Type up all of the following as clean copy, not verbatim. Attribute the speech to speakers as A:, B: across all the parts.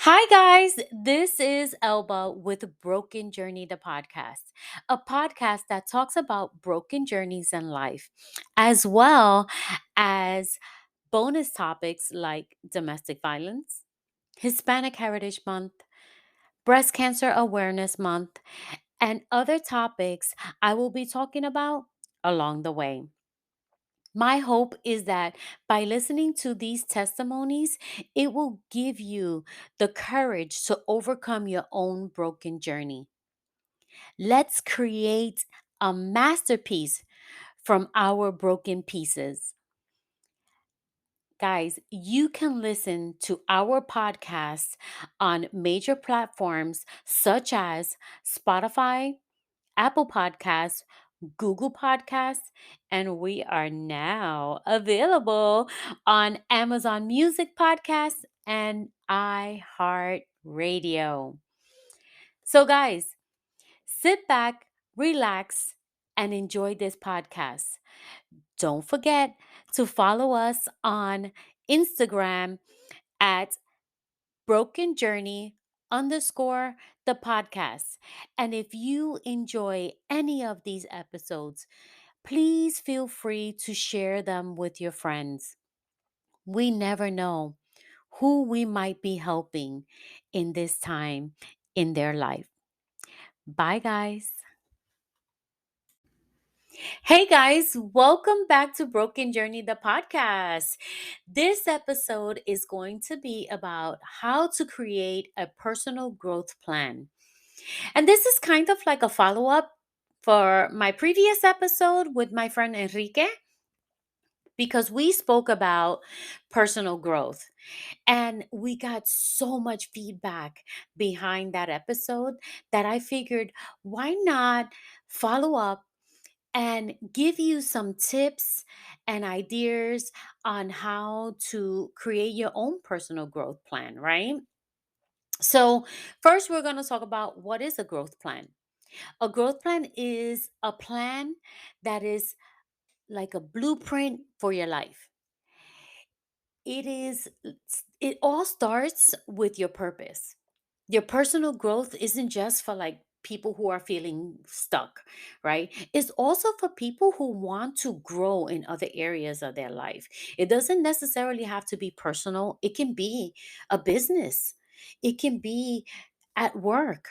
A: Hi, guys. This is Elba with Broken Journey, the podcast, a podcast that talks about broken journeys in life, as well as bonus topics like domestic violence, Hispanic Heritage Month, Breast Cancer Awareness Month, and other topics I will be talking about along the way. My hope is that by listening to these testimonies, it will give you the courage to overcome your own broken journey. Let's create a masterpiece from our broken pieces. Guys, you can listen to our podcast on major platforms such as Spotify, Apple Podcasts, Google Podcasts, and we are now available on Amazon Music Podcasts and iHeartRadio. So, guys, sit back, relax, and enjoy this podcast. Don't forget to follow us on Instagram at Broken Journey underscore the podcast. And if you enjoy any of these episodes, please feel free to share them with your friends. We never know who we might be helping in this time in their life. Bye, guys. Hey guys, welcome back to Broken Journey, the podcast. This episode is going to be about how to create a personal growth plan. And this is kind of like a follow up for my previous episode with my friend Enrique, because we spoke about personal growth and we got so much feedback behind that episode that I figured, why not follow up and give you some tips and ideas on how to create your own personal growth plan, right? So, first, we're going to talk about what is a growth plan. A growth plan is a plan that is like a blueprint for your life. It all starts with your purpose. Your personal growth isn't just for like people who are feeling stuck, right? It's also for people who want to grow in other areas of their life. It doesn't necessarily have to be personal, it can be a business, it can be at work.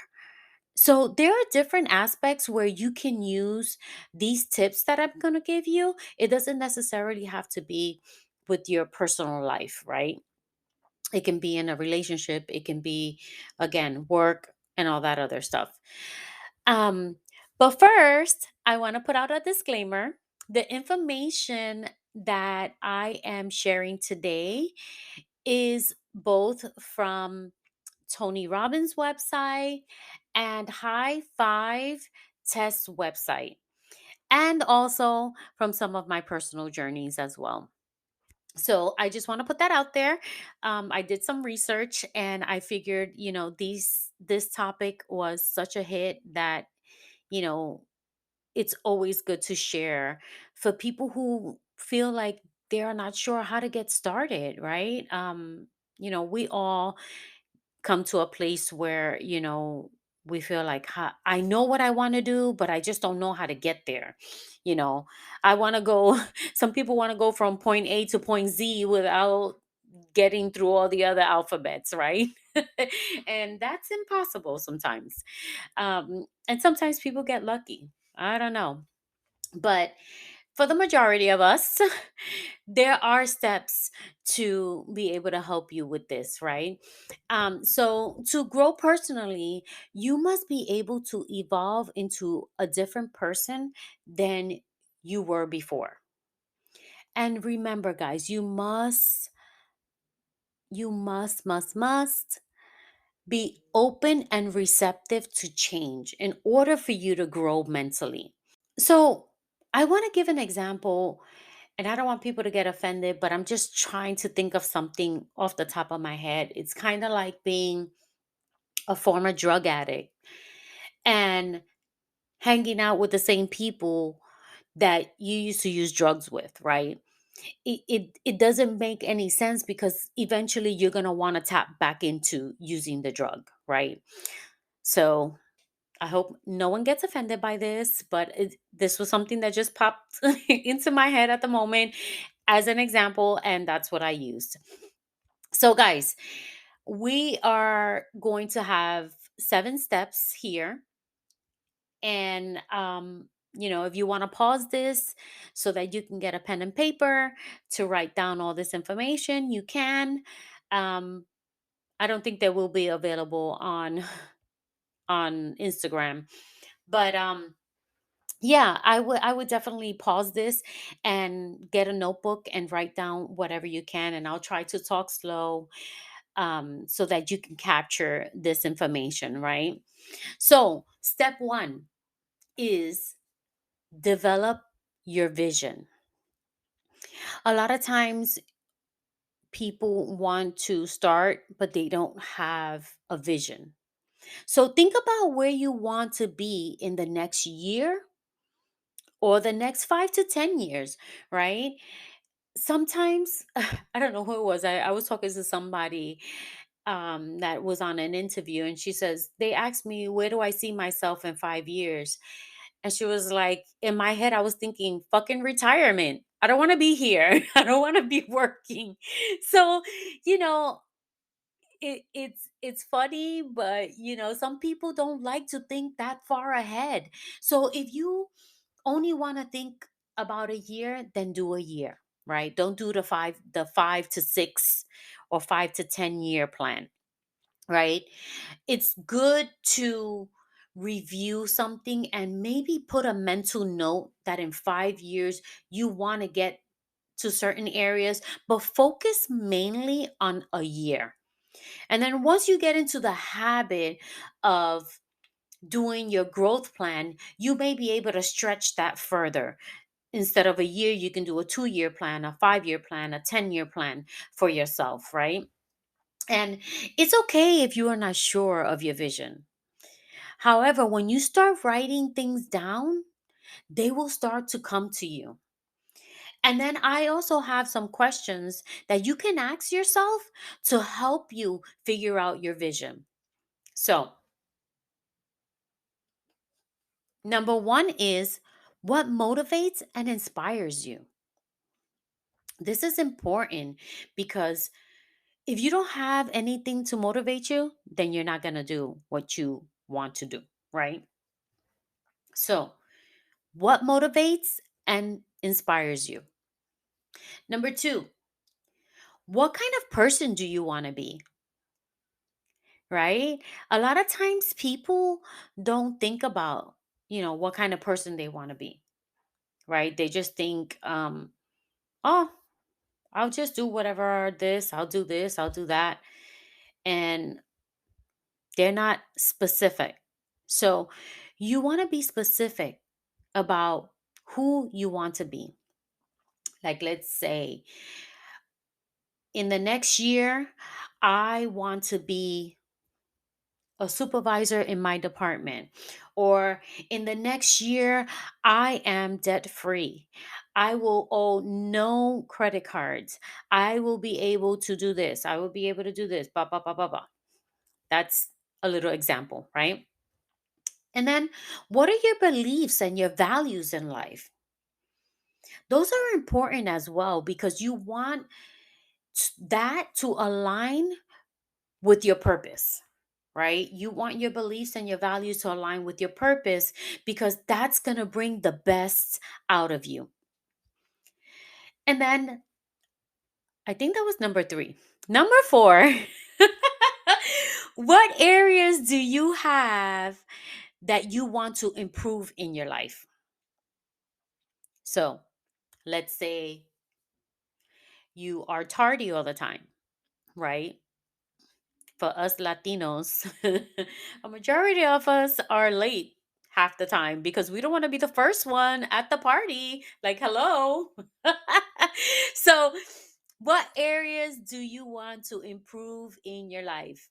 A: So there are different aspects where you can use these tips that I'm going to give you. It doesn't necessarily have to be with your personal life, right? It can be in a relationship, it can be, again, work and all that other stuff. Um, but first, I want to put out a disclaimer. The information that I am sharing today is both from Tony Robbins' website and High Five Test website, and also from some of my personal journeys as well. So I just want to put that out there. I did some research and I figured, this topic was such a hit that, you know, it's always good to share for people who feel like they are not sure how to get started, right? We all come to a place where, we feel like, I know what I want to do, but I just don't know how to get there. You know, I want to go, some people want to go from point A to point Z without getting through all the other alphabets, right? And that's impossible sometimes. And sometimes people get lucky. I don't know. But for the majority of us, there are steps to be able to help you with this, right? So, to grow personally, you must be able to evolve into a different person than you were before. And remember, guys, you must be open and receptive to change in order for you to grow mentally. So, I want to give an example, and I don't want people to get offended, but I'm just trying to think of something off the top of my head. It's kind of like being a former drug addict and hanging out with the same people that you used to use drugs with, right? it doesn't make any sense because eventually you're going to want to tap back into using the drug, right? So I hope no one gets offended by this, but this was something that just popped into my head at the moment as an example, and that's what I used. So, guys, we are going to have 7 steps here. And, if you want to pause this so that you can get a pen and paper to write down all this information, you can. Um, I don't think they will be available on on Instagram, but yeah, I would definitely pause this and get a notebook and write down whatever you can, and I'll try to talk slow so that you can capture this information, right? So, step one is develop your vision. A lot of times people want to start, but they don't have a vision. So think about where you want to be in the next year or the next 5 to 10 years, right? Sometimes, I don't know who it was. I was talking to somebody that was on an interview, and she says, they asked me, where do I see myself in 5 years? And she was like, in my head, I was thinking, fucking retirement. I don't want to be here. I don't want to be working. So, you know, it's funny, but some people don't like to think that far ahead. So if you only want to think about a year, then do a year, right? Don't do the 5 to 6 or 5 to 10 year plan, right? It's good to review something and maybe put a mental note that in 5 years you want to get to certain areas, but focus mainly on a year. And then once you get into the habit of doing your growth plan, you may be able to stretch that further. Instead of a year, you can do a 2 year plan, a 5 year plan, a 10 year plan for yourself, right? And it's okay if you are not sure of your vision. However, when you start writing things down, they will start to come to you. And then I also have some questions that you can ask yourself to help you figure out your vision. So, number one is, what motivates and inspires you? This is important because if you don't have anything to motivate you, then you're not going to do what you want to do, right? So, what motivates and inspires you? Number two, what kind of person do you want to be? Right? A lot of times people don't think about, what kind of person they want to be, right? They just think, oh, I'll just do whatever this, I'll do that. And they're not specific. So you want to be specific about who you want to be. Like, let's say in the next year, I want to be a supervisor in my department. Or in the next year, I am debt free. I will owe no credit cards. I will be able to do this. I will be able to do this. Blah, blah, blah, blah, blah. That's a little example, right? And then, what are your beliefs and your values in life? Those are important as well because you want that to align with your purpose, right? You want your beliefs and your values to align with your purpose because that's going to bring the best out of you. And then I think that was number three. Number four, what areas do you have that you want to improve in your life? So let's say you are tardy all the time, right? For us Latinos, a majority of us are late half the time because we don't want to be the first one at the party. Like, hello. So, what areas do you want to improve in your life?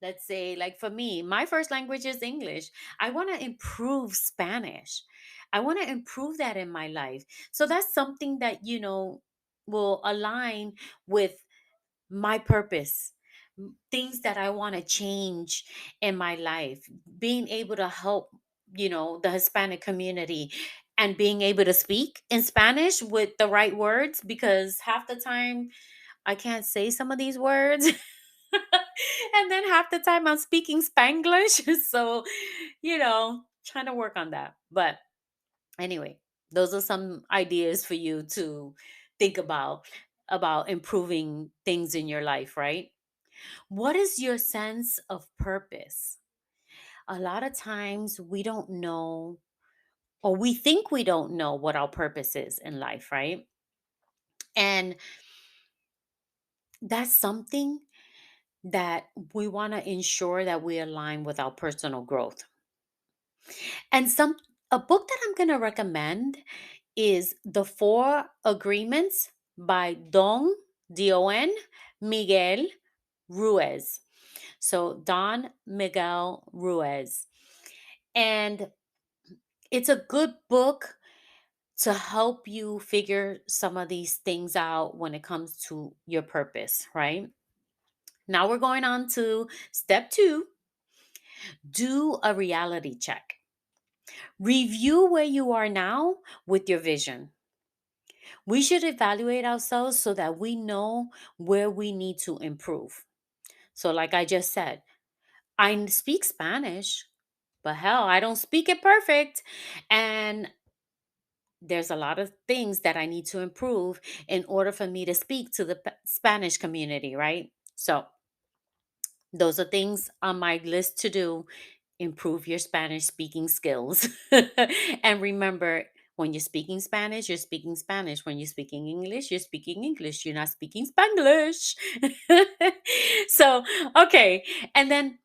A: let's say, like for me, my first language is English. I want to improve Spanish. I want to improve that in my life. So that's something that, will align with my purpose, things that I want to change in my life, being able to help, the Hispanic community, and being able to speak in Spanish with the right words, because half the time I can't say some of these words. And then half the time I'm speaking Spanglish. So, trying to work on that. But anyway, those are some ideas for you to think about improving things in your life, right? What is your sense of purpose? A lot of times we don't know, or we think we don't know what our purpose is in life, right? And that's something that we want to ensure that we align with our personal growth. And a book that I'm going to recommend is The Four Agreements by Don Miguel Ruiz. So Don Miguel Ruiz. And it's a good book to help you figure some of these things out when it comes to your purpose, right? Now we're going on to step 2. Do a reality check. Review where you are now with your vision. We should evaluate ourselves so that we know where we need to improve. So, like I just said, I speak Spanish, but hell, I don't speak it perfect. And there's a lot of things that I need to improve in order for me to speak to the Spanish community, right? So, those are things on my list to do. Improve your Spanish speaking skills. And remember, when you're speaking Spanish, you're speaking Spanish. When you're speaking English, you're speaking English. You're not speaking Spanglish. So, okay. And then,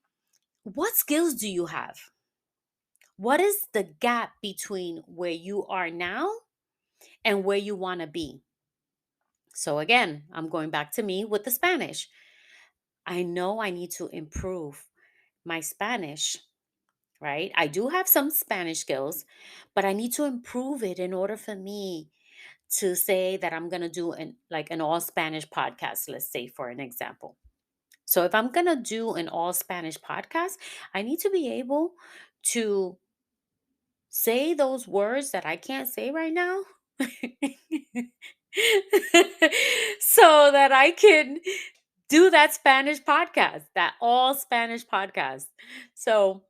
A: what skills do you have? What is the gap between where you are now and where you want to be? So, again, I'm going back to me with the Spanish. I know I need to improve my Spanish, right? I do have some Spanish skills, but I need to improve it in order for me to say that I'm going to do an all Spanish podcast, let's say for an example. So if I'm going to do an all Spanish podcast, I need to be able to say those words that I can't say right now. So that I can do that Spanish podcast, that all Spanish podcast. So,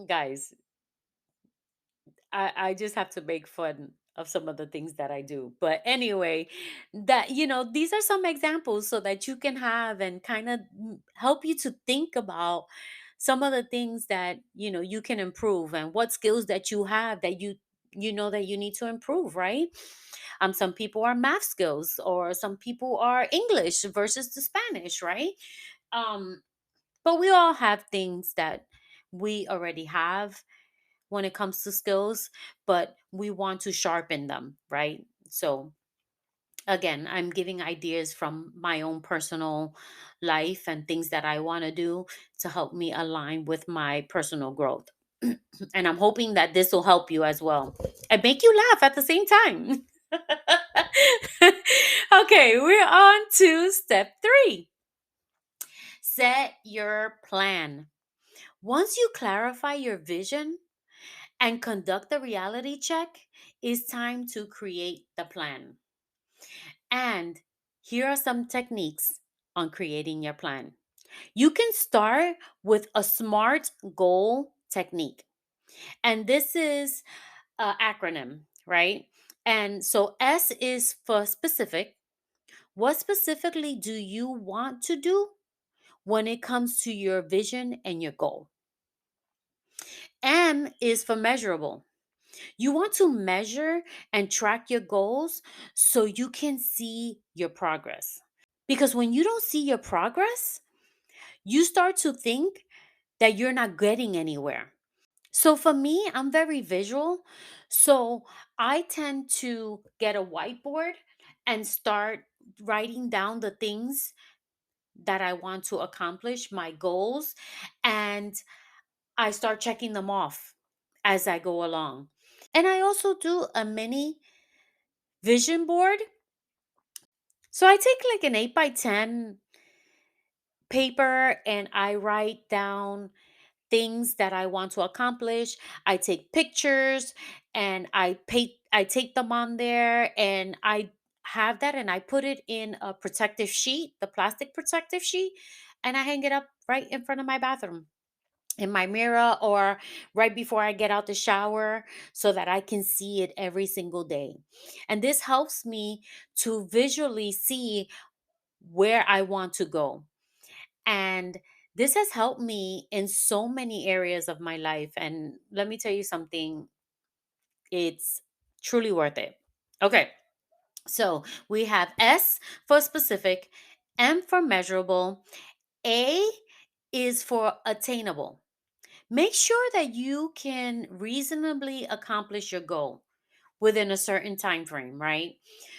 A: guys, I just have to make fun of some of the things that I do. But anyway, these are some examples so that you can have and kind of help you to think about some of the things that, you can improve, and what skills that you have that you know that you need to improve, right? Some people are math skills, or some people are English versus the Spanish, right? Um, but we all have things that we already have when it comes to skills, but we want to sharpen them, right? So, again, I'm giving ideas from my own personal life and things that I want to do to help me align with my personal growth. And I'm hoping that this will help you as well and make you laugh at the same time. Okay, we're on to step 3. Set your plan. Once you clarify your vision and conduct a reality check, it's time to create the plan. And here are some techniques on creating your plan. You can start with a SMART goal technique. And this is an acronym, right? And so S is for specific. What specifically do you want to do when it comes to your vision and your goal? M is for measurable. You want to measure and track your goals so you can see your progress. Because when you don't see your progress, you start to think that you're not getting anywhere. So for me, I'm very visual. So I tend to get a whiteboard and start writing down the things that I want to accomplish, my goals, and I start checking them off as I go along. And I also do a mini vision board. So I take like an 8 by 10 paper and I write down things that I want to accomplish. I take pictures and I take them on there and I have that and I put it in a protective sheet, the plastic protective sheet, and I hang it up right in front of my bathroom in my mirror or right before I get out the shower so that I can see it every single day. And this helps me to visually see where I want to go. And this has helped me in so many areas of my life. And let me tell you something, it's truly worth it. Okay, so we have S for specific, M for measurable, A is for attainable. Make sure that you can reasonably accomplish your goal within a certain time frame, right?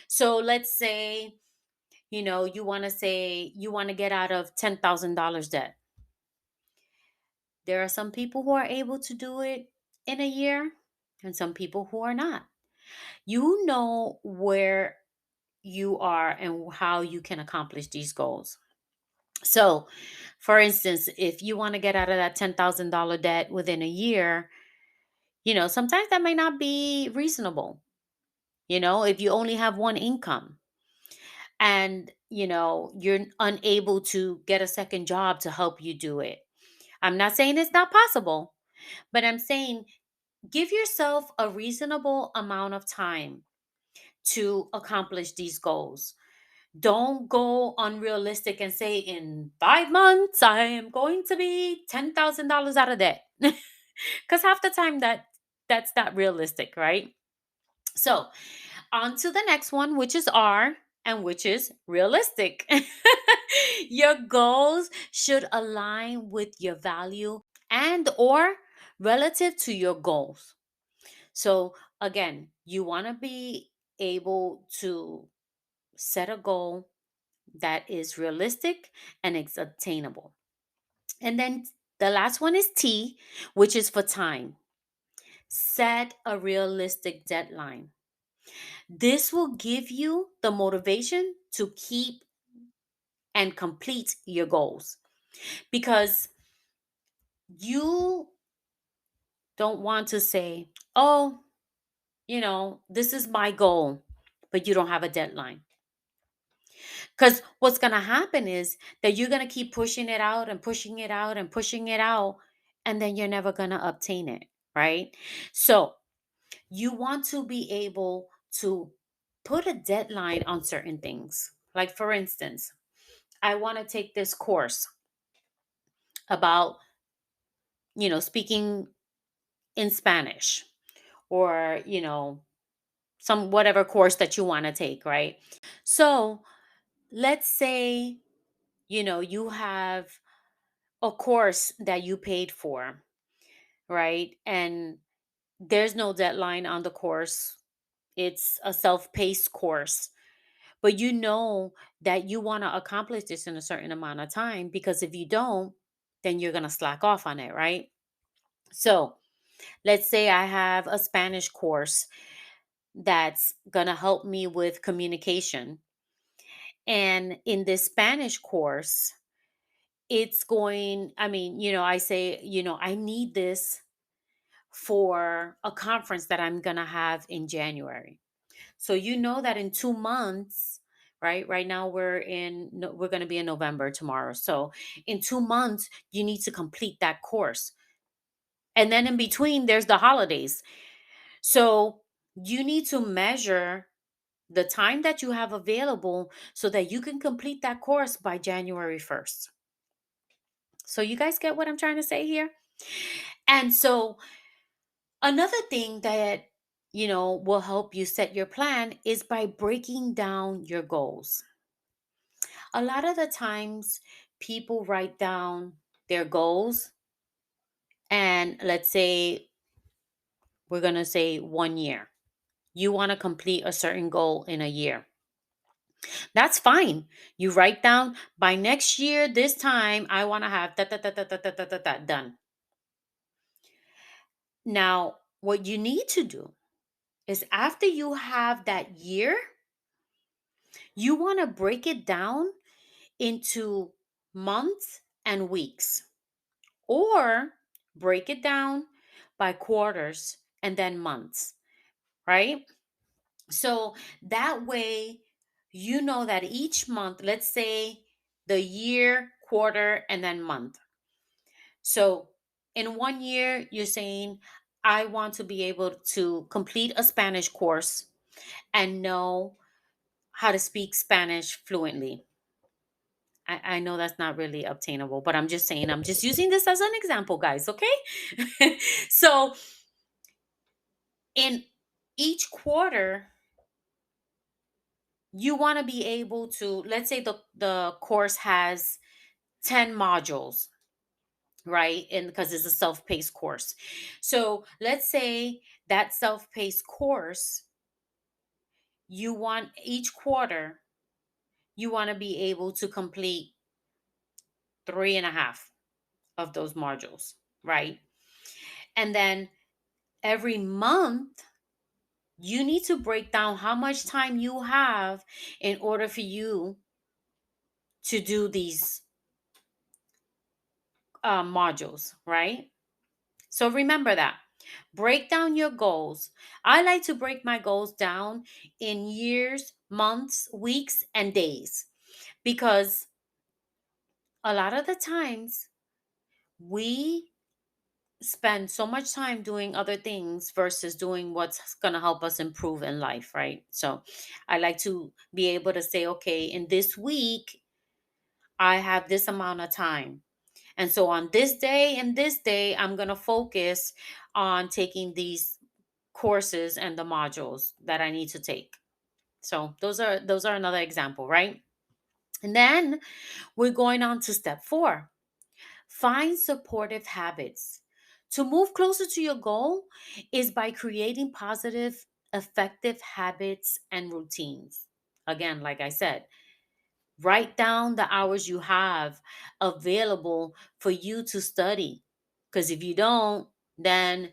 A: So let's say, you want to get out of $10,000 debt. There are some people who are able to do it in a year and some people who are not. You know where you are and how you can accomplish these goals. So, for instance, if you want to get out of that $10,000 debt within a year, sometimes that may not be reasonable. If you only have one income and, you're unable to get a second job to help you do it. I'm not saying it's not possible, but I'm saying give yourself a reasonable amount of time to accomplish these goals. Don't go unrealistic and say in 5 months I am going to be $10,000 out of debt. Because half the time that's not realistic, right? So on to the next one, which is R and which is realistic. Your goals should align with your value and or relative to your goals. So again, you want to be able to set a goal that is realistic and it's attainable. And then the last one is T, which is for time. Set a realistic deadline. This will give you the motivation to keep and complete your goals because you don't want to say, oh, this is my goal, but you don't have a deadline. Because what's going to happen is that you're going to keep pushing it out and pushing it out and pushing it out, and then you're never going to obtain it, right? So you want to be able to put a deadline on certain things. Like, for instance, I want to take this course about, speaking in Spanish or, some whatever course that you want to take, right? So let's say, you have a course that you paid for, right? And there's no deadline on the course. It's a self-paced course. But you know that you want to accomplish this in a certain amount of time because if you don't, then you're going to slack off on it, right? So, let's say I have a Spanish course that's going to help me with communication. And in this Spanish course, I say, I need this for a conference that I'm going to have in January. So you know that in 2 months, right? Right now we're going to be in November tomorrow. So in 2 months you need to complete that course. And then in between there's the holidays. So you need to measure the time that you have available so that you can complete that course by January 1st. So you guys get what I'm trying to say here? And so another thing that will help you set your plan is by breaking down your goals. A lot of the times people write down their goals and let's say we're going to say 1 year. You want to complete a certain goal in a year. That's fine. You write down by next year, this time, I want to have done. Now, what you need to do is after you have that year, you want to break it down into months and weeks, or break it down by quarters and then months, right? So that way, you know that each month, let's say the year, quarter, and then month. So in 1 year, you're saying, I want to be able to complete a Spanish course and know how to speak Spanish fluently. I know that's not really obtainable, but I'm just saying, I'm just using this as an example, guys, okay? So in each quarter, you want to be able to, let's say the course has 10 modules, right? And because it's a self-paced course. So let's say that self-paced course, you want each quarter, you want to be able to complete three and a half of those modules, right? And then every month, you need to break down how much time you have in order for you to do these modules, right? So remember that. Break down your goals. I like to break my goals down in years, months, weeks, and days, because a lot of the times we spend so much time doing other things versus doing what's going to help us improve in life, right? So I like to be able to say, okay, in this week, I have this amount of time. And so on this day and this day, I'm going to focus on taking these courses and the modules that I need to take. So those are another example, right? And then we're going on to step 4. Find supportive habits. To move closer to your goal is by creating positive, effective habits and routines. Again, like I said, write down the hours you have available for you to study. Because if you don't, then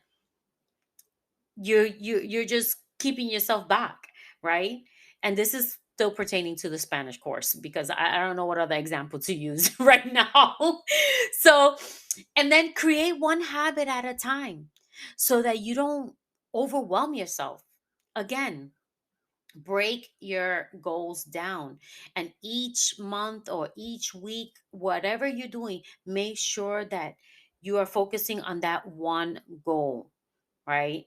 A: you're just keeping yourself back, right? And this is still pertaining to the Spanish course, because I don't know what other example to use right now. So, and then create one habit at a time so that you don't overwhelm yourself. Again, break your goals down, and each month or each week, whatever you're doing, make sure that you are focusing on that one goal, right?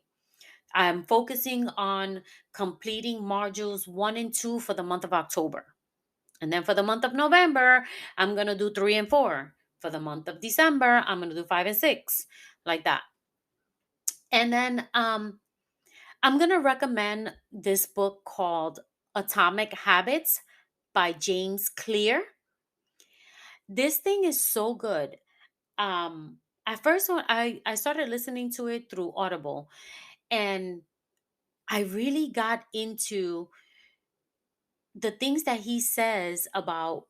A: I'm focusing on completing modules 1 and 2 for the month of October. And then for the month of November, I'm going to do 3 and 4. For the month of December, I'm going to do 5 and 6, like that. And then I'm going to recommend this book called Atomic Habits by James Clear. This thing is so good. At first, when I started listening to it through Audible, and I really got into the things that he says about,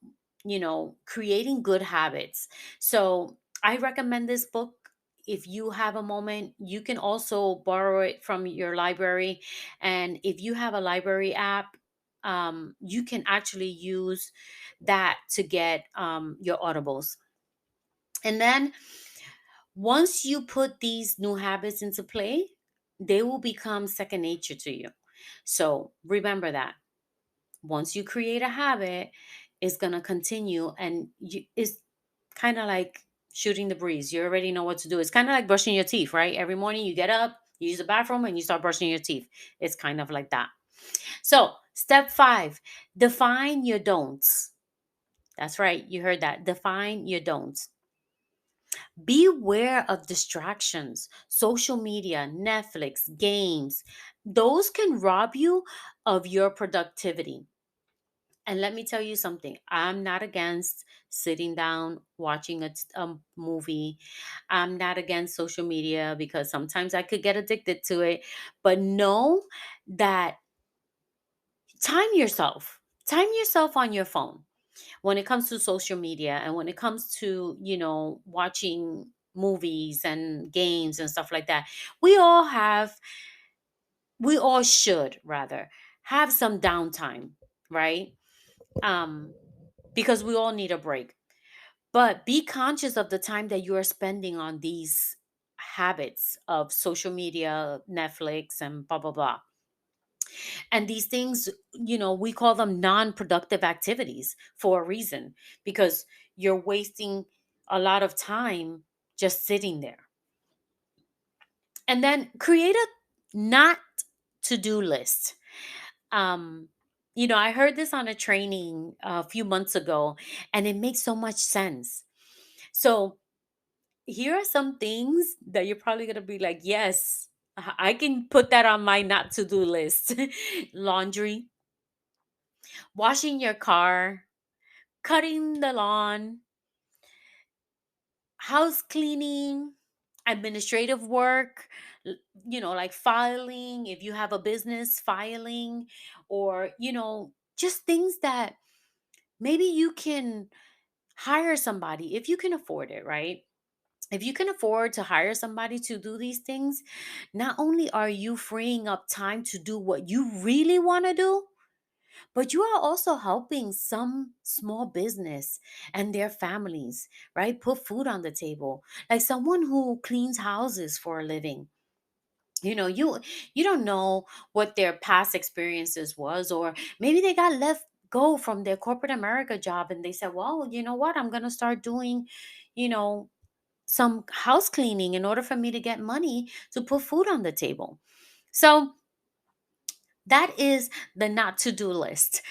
A: creating good habits. So I recommend this book. If you have a moment, you can also borrow it from your library. And if you have a library app, you can actually use that to get your audibles. And then once you put these new habits into play, they will become second nature to you. So remember that once you create a habit, it's going to continue, and it's kind of like shooting the breeze. You already know what to do. It's kind of like brushing your teeth, right? Every morning you get up, you use the bathroom, and you start brushing your teeth. It's kind of like that. So step 5, define your don'ts. That's right, you heard that. Define your don'ts. Beware of distractions, social media, Netflix, games. Those can rob you of your productivity. And let me tell you something. I'm not against sitting down watching a movie. I'm not against social media because sometimes I could get addicted to it. But know that time yourself. Time yourself on your phone when it comes to social media and when it comes to, watching movies and games and stuff like that. We all have, we all should rather have some downtime, right? Um, because we all need a break. But be conscious of the time that you are spending on these habits of social media, Netflix, and blah, blah, blah. And these things, we call them non productive activities for a reason, because you're wasting a lot of time just sitting there. And then create a not to do list. Um, I heard this on a training a few months ago, and it makes so much sense. So, here are some things that you're probably going to be like, yes, I can put that on my not to do list. Laundry, washing your car, cutting the lawn, house cleaning, administrative work, l- like filing, if you have a business, filing, or, just things that maybe you can hire somebody if you can afford it, right? If you can afford to hire somebody to do these things, not only are you freeing up time to do what you really want to do, but you are also helping some small business and their families, right? Put food on the table. Like someone who cleans houses for a living. You don't know what their past experiences was, or maybe they got left go from their corporate America job and they said, well, you know what? I'm going to start doing, you know, some house cleaning in order for me to get money to put food on the table. So that is the not to do list.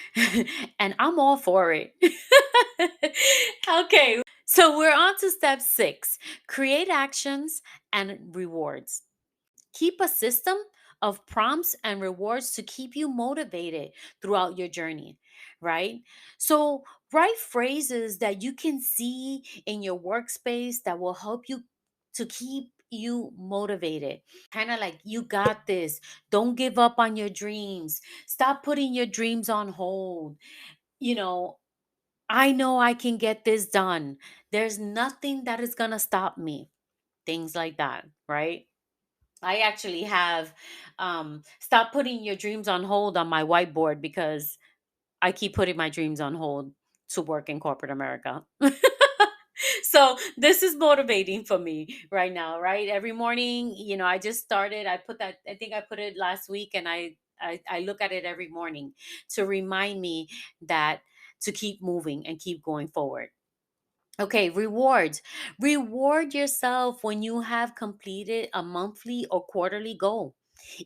A: And I'm all for it. Okay. So we're on to step 6, create actions and rewards. Keep a system of prompts and rewards to keep you motivated throughout your journey, right? So, write phrases that you can see in your workspace that will help you to keep you motivated. Kind of like, you got this. Don't give up on your dreams. Stop putting your dreams on hold. You know, I know I can get this done. There's nothing that is going to stop me. Things like that, right? I actually have stop putting your dreams on hold on my whiteboard, because I keep putting my dreams on hold to work in corporate America. So this is motivating for me right now, right? Every morning, I just started. I put that. I think I put it last week, and I look at it every morning to remind me that to keep moving and keep going forward. Okay, rewards. Reward yourself when you have completed a monthly or quarterly goal.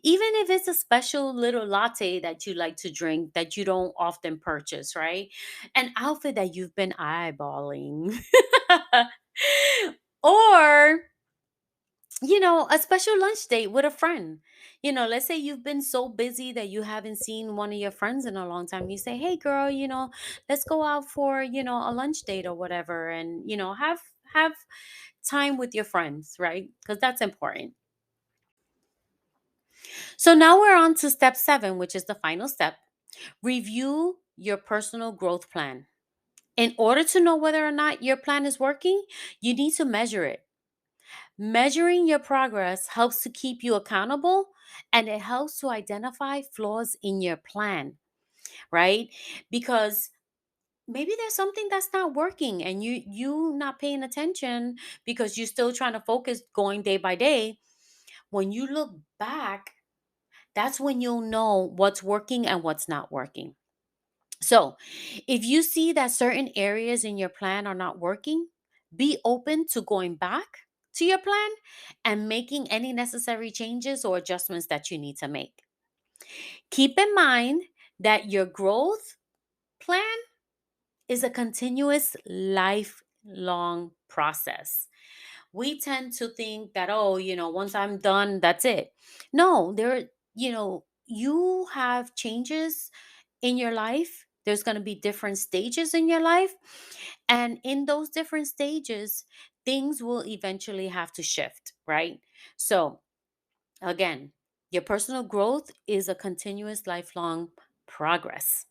A: Even if it's a special little latte that you like to drink that you don't often purchase, right? An outfit that you've been eyeballing. Or, a special lunch date with a friend. Let's say you've been so busy that you haven't seen one of your friends in a long time. You say, hey, girl, let's go out for, a lunch date or whatever. And, have time with your friends, right? Because that's important. So now we're on to step 7, which is the final step. Review your personal growth plan. In order to know whether or not your plan is working, you need to measure it. Measuring your progress helps to keep you accountable, and it helps to identify flaws in your plan, right? Because maybe there's something that's not working and you not paying attention because you're still trying to focus going day by day. When you look back, that's when you'll know what's working and what's not working. So, if you see that certain areas in your plan are not working, be open to going back to your plan and making any necessary changes or adjustments that you need to make. Keep in mind that your growth plan is a continuous lifelong process. We tend to think that, oh, once I'm done, that's it. No, you have changes in your life. There's going to be different stages in your life, and in those different stages, things will eventually have to shift, right? So again, your personal growth is a continuous lifelong progress.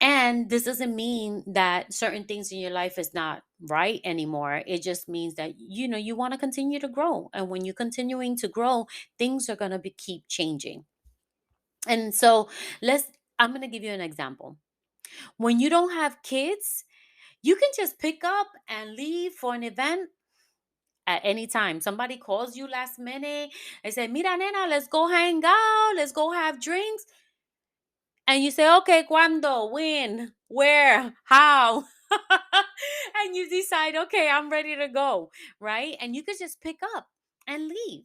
A: And this doesn't mean that certain things in your life is not right anymore. It just means that you want to continue to grow. And when you're continuing to grow, things are going to be keep changing. And so let's I'm going to give you an example. When you don't have kids, you can just pick up and leave for an event at any time. Somebody calls you last minute and say, "Mira, nena, let's go hang out, let's go have drinks." And you say, "Okay, cuando, when, where, how?" And you decide, "Okay, I'm ready to go," right? And you could just pick up and leave,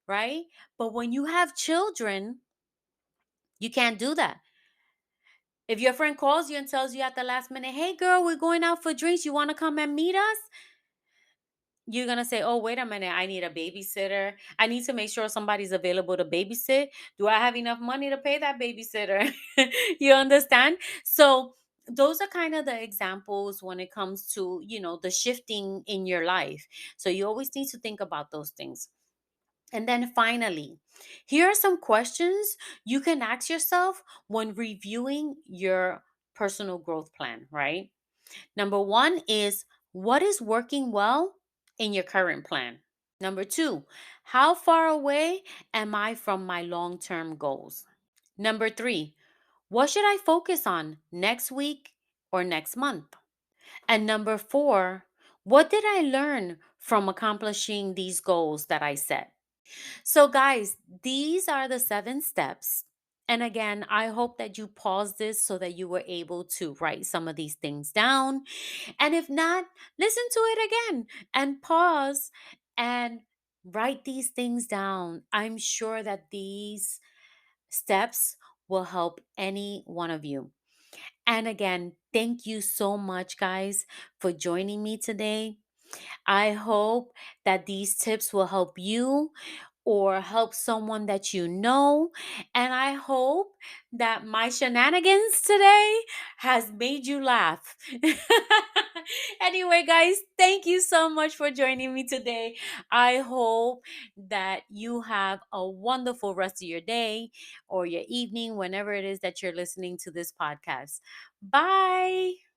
A: right? But when you have children, you can't do that. If your friend calls you and tells you at the last minute, "Hey girl, we're going out for drinks. You want to come and meet us?" You're going to say, "Oh, wait a minute. I need a babysitter. I need to make sure somebody's available to babysit. Do I have enough money to pay that babysitter?" You understand? So, those are kind of the examples when it comes to, the shifting in your life. So, you always need to think about those things. And then finally, here are some questions you can ask yourself when reviewing your personal growth plan, right? Number one is, what is working well in your current plan? Number two, how far away am I from my long term goals? Number three, what should I focus on next week or next month? And number four, what did I learn from accomplishing these goals that I set? So, guys, these are the 7 steps. And again, I hope that you paused this so that you were able to write some of these things down. And if not, listen to it again and pause and write these things down. I'm sure that these steps will help any one of you. And again, thank you so much, guys, for joining me today. I hope that these tips will help you or help someone that you know. And I hope that my shenanigans today has made you laugh. Anyway, guys, thank you so much for joining me today. I hope that you have a wonderful rest of your day or your evening, whenever it is that you're listening to this podcast. Bye.